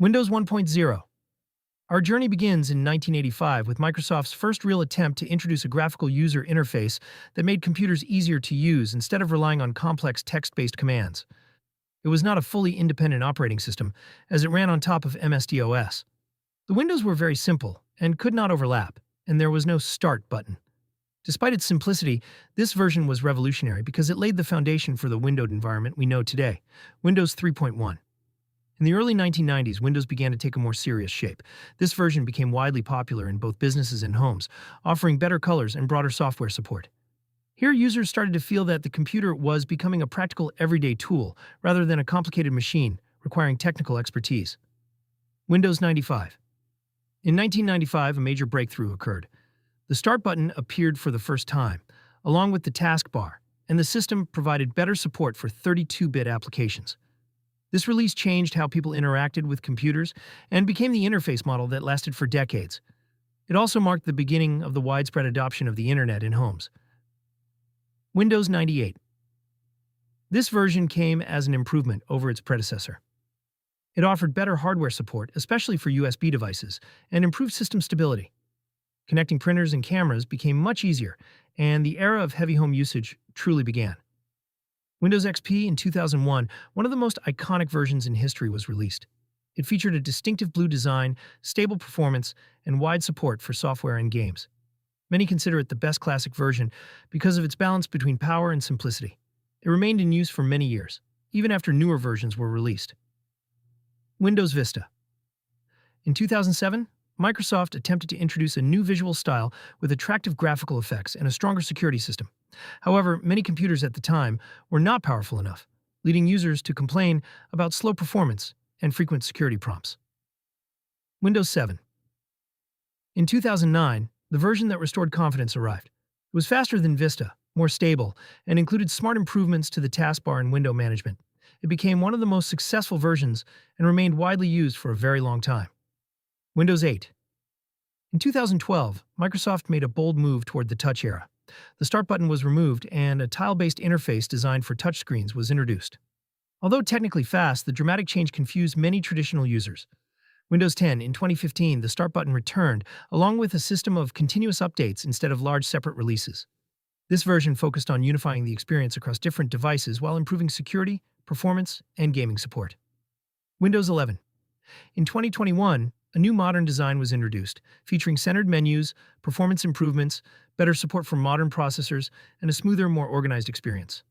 Windows 1.0. Our journey begins in 1985 with Microsoft's first real attempt to introduce a graphical user interface that made computers easier to use instead of relying on complex text-based commands. It was not a fully independent operating system, as it ran on top of MS-DOS. The windows were very simple and could not overlap, and there was no Start button. Despite its simplicity, this version was revolutionary because it laid the foundation for the windowed environment we know today, Windows 3.1. In the early 1990s, Windows began to take a more serious shape. This version became widely popular in both businesses and homes, offering better colors and broader software support. Here, users started to feel that the computer was becoming a practical everyday tool rather than a complicated machine requiring technical expertise. Windows 95. In 1995, a major breakthrough occurred. The Start button appeared for the first time, along with the taskbar, and the system provided better support for 32-bit applications. This release changed how people interacted with computers and became the interface model that lasted for decades. It also marked the beginning of the widespread adoption of the Internet in homes. Windows 98. This version came as an improvement over its predecessor. It offered better hardware support, especially for USB devices, and improved system stability. Connecting printers and cameras became much easier, and the era of heavy home usage truly began. Windows XP in 2001, one of the most iconic versions in history, was released. It featured a distinctive blue design, stable performance, and wide support for software and games. Many consider it the best classic version because of its balance between power and simplicity. It remained in use for many years, even after newer versions were released. Windows Vista. In 2007, Microsoft attempted to introduce a new visual style with attractive graphical effects and a stronger security system. However, many computers at the time were not powerful enough, leading users to complain about slow performance and frequent security prompts. Windows 7. In 2009, the version that restored confidence arrived. It was faster than Vista, more stable, and included smart improvements to the taskbar and window management. It became one of the most successful versions and remained widely used for a very long time. Windows 8. In 2012, Microsoft made a bold move toward the touch era. The Start button was removed and a tile-based interface designed for touchscreens was introduced. Although technically fast, the dramatic change confused many traditional users. Windows 10 in 2015, the Start button returned, along with a system of continuous updates instead of large separate releases. This version focused on unifying the experience across different devices while improving security, performance, and gaming support. Windows 11. In 2021, a new modern design was introduced, featuring centered menus, performance improvements, better support for modern processors, and a smoother, more organized experience.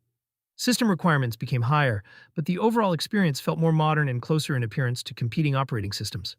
System requirements became higher, but the overall experience felt more modern and closer in appearance to competing operating systems.